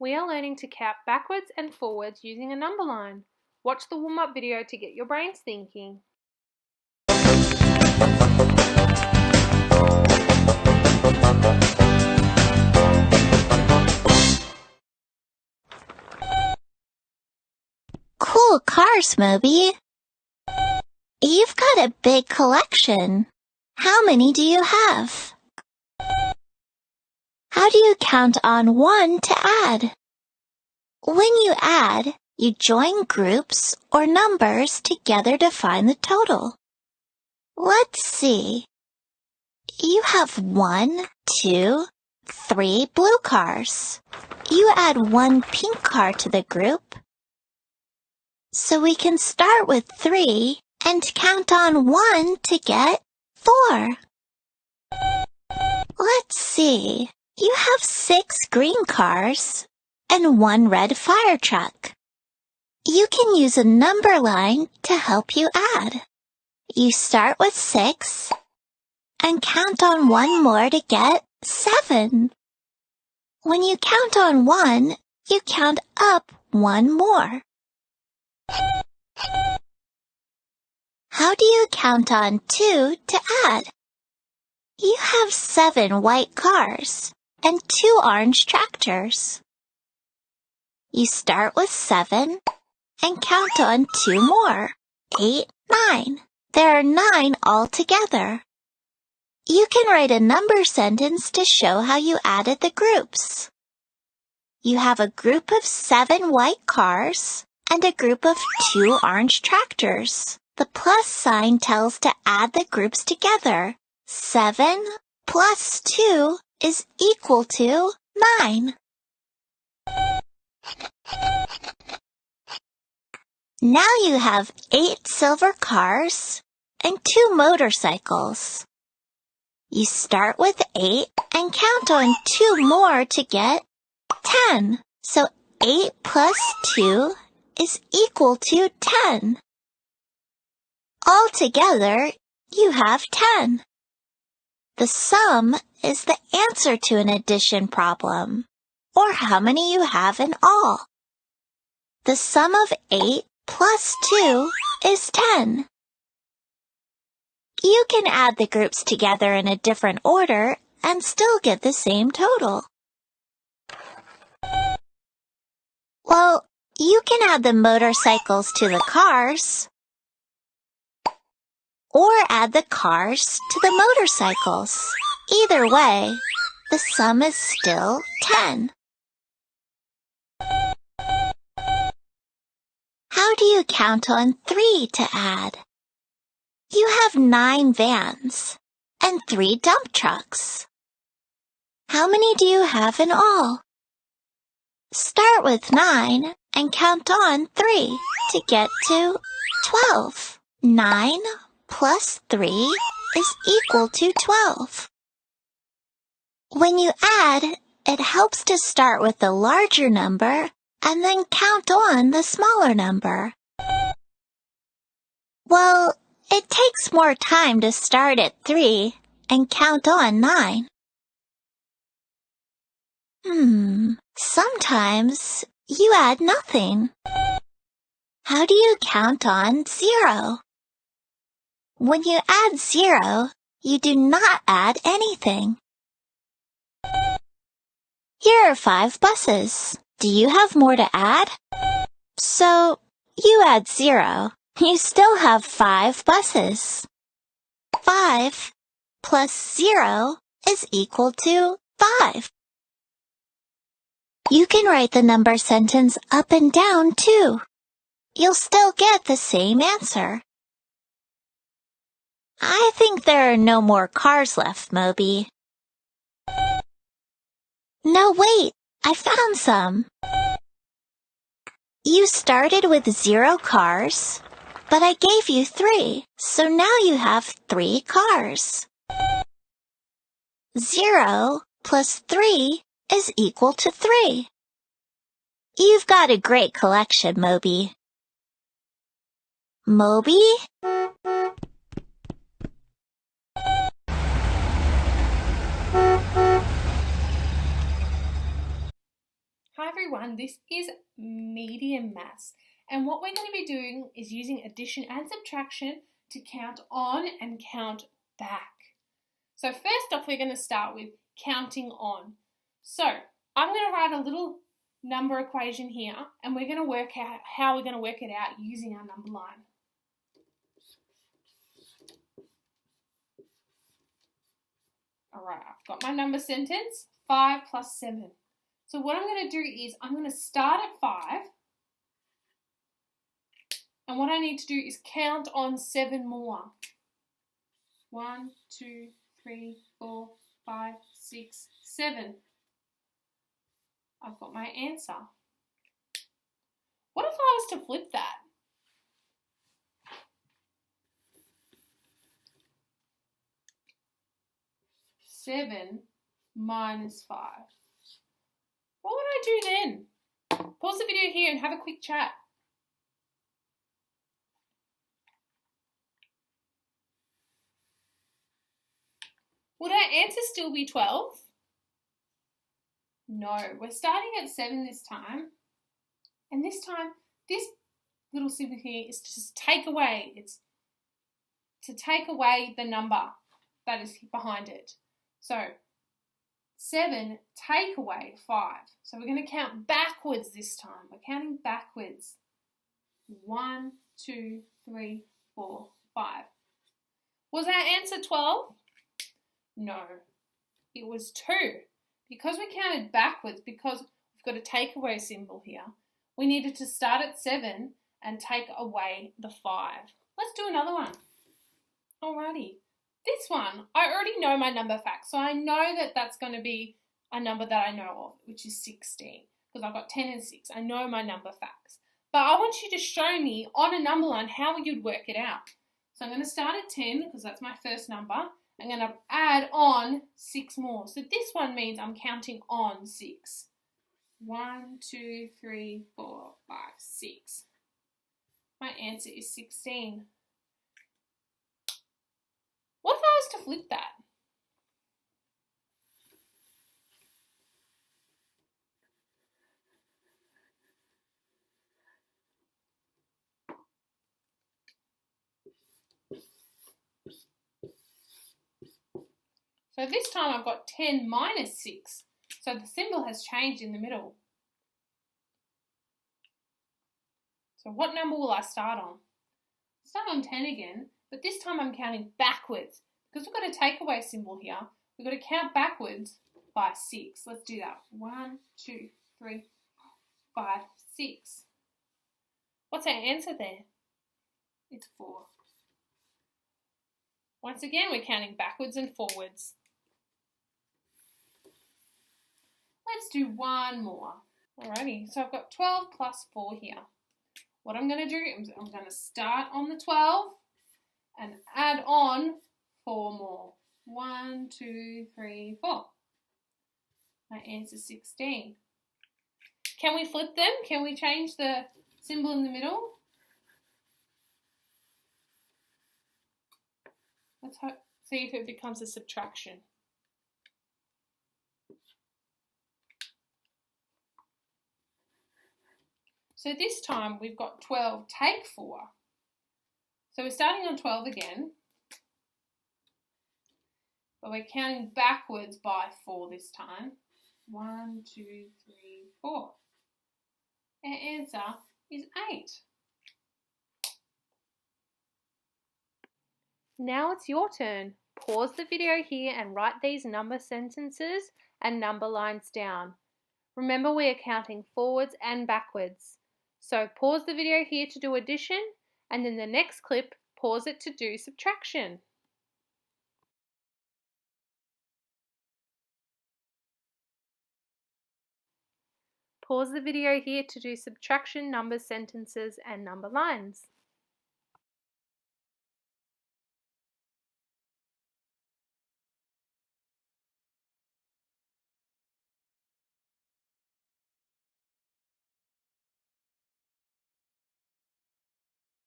We are learning to count backwards and forwards using a number line. Watch the warm-up video to get your brains thinking. Cool cars, Moby. You've got a big collection. How many do you have? How do you count on 1 to add? When you add, you join groups or numbers together to find the total. Let's see. You have 1, 2, 3 blue cars. You add 1 pink car to the group. So we can start with 3 and count on 1 to get 4. Let's see. You have 6 green cars and 1 red fire truck. You can use a number line to help you add. You start with 6 and count on 1 more to get 7. When you count on 1, you count up 1 more. How do you count on 2 to add? You have 7 white cars and 2 orange tractors. You start with 7 and count on 2 more. 8, 9. There are 9 altogether. You can write a number sentence to show how you added the groups. You have a group of 7 white cars and a group of 2 orange tractors. The plus sign tells to add the groups together. 7 plus 2 is equal to 9. Now you have 8 silver cars and 2 motorcycles. You start with 8 and count on 2 more to get 10. So 8 plus 2 is equal to 10. Altogether, you have 10. The sum is the answer to an addition problem, or how many you have in all. The sum of 8 plus 2 is 10. You can add the groups together in a different order and still get the same total. Well, you can add the motorcycles to the cars, or add the cars to the motorcycles. Either way, the sum is still 10. How do you count on 3 to add? You have 9 vans and 3 dump trucks. How many do you have in all? Start with 9 and count on 3 to get to 12. 9 plus 3 is equal to 12. When you add, it helps to start with the larger number and then count on the smaller number. Well, it takes more time to start at 3 and count on 9. Sometimes you add nothing. How do you count on 0? When you add 0, you do not add anything. Here are 5 buses. Do you have more to add? So, you add 0. You still have 5 buses. 5 plus 0 is equal to 5. You can write the number sentence up and down too. You'll still get the same answer. I think there are no more cars left, Moby. No, wait, I found some. You started with 0 cars, but I gave you 3, so now you have 3 cars. 0 plus 3 is equal to 3. You've got a great collection, Moby. Moby? Hi everyone, this is medium maths, and what we're going to be doing is using addition and subtraction to count on and count back. So first off, we're going to start with counting on. So I'm going to write a little number equation here, and we're going to work out how we're going to work it out using our number line. Alright, I've got my number sentence, 5 plus 7. So what I'm going to do is I'm going to start at 5, and what I need to do is count on 7 more. 1, 2, 3, 4, 5, 6, 7. I've got my answer. What if I was to flip that? Seven minus 5. What would I do then? Pause the video here and have a quick chat. Would our answer still be 12? No, we're starting at 7 this time. And this time, this little symbol here is to just take away. It's to take away the number that is behind it. So 7 take away 5. So we're going to count backwards this time. We're counting backwards. 1, 2, 3, 4, 5. Was our answer 12? No, it was 2. Because we counted backwards, because we've got a takeaway symbol here, we needed to start at 7 and take away the 5. Let's do another one. Alrighty. This one, I already know my number facts, so I know that that's going to be a number that I know of, which is 16, because I've got 10 and 6. I know my number facts. But I want you to show me on a number line how you'd work it out. So I'm going to start at 10, because that's my first number. I'm going to add on 6 more. So this one means I'm counting on 6. 1, 2, 3, 4, 5, 6. My answer is 16. What if I was to flip that? So this time I've got 10 minus 6. So the symbol has changed in the middle. So what number will I start on? Start on 10 again, but this time I'm counting backwards. Because we've got a takeaway symbol here, we've got to count backwards by 6. Let's do that. 1, 2, 3, 5, 6. What's our answer there? It's 4. Once again, we're counting backwards and forwards. Let's do one more. Alrighty, so I've got 12 plus 4 here. What I'm going to do is I'm going to start on the 12 and add on 4 more. 1, 2, 3, 4. My answer is 16. Can we flip them? Can we change the symbol in the middle? Let's see if it becomes a subtraction. So this time we've got 12 take 4. So we're starting on 12 again, but we're counting backwards by 4 this time. 1, 2, 3, 4. Our answer is 8. Now it's your turn. Pause the video here and write these number sentences and number lines down. Remember, we are counting forwards and backwards. So pause the video here to do addition, and in the next clip, pause it to do subtraction. Pause the video here to do subtraction, number sentences, and number lines.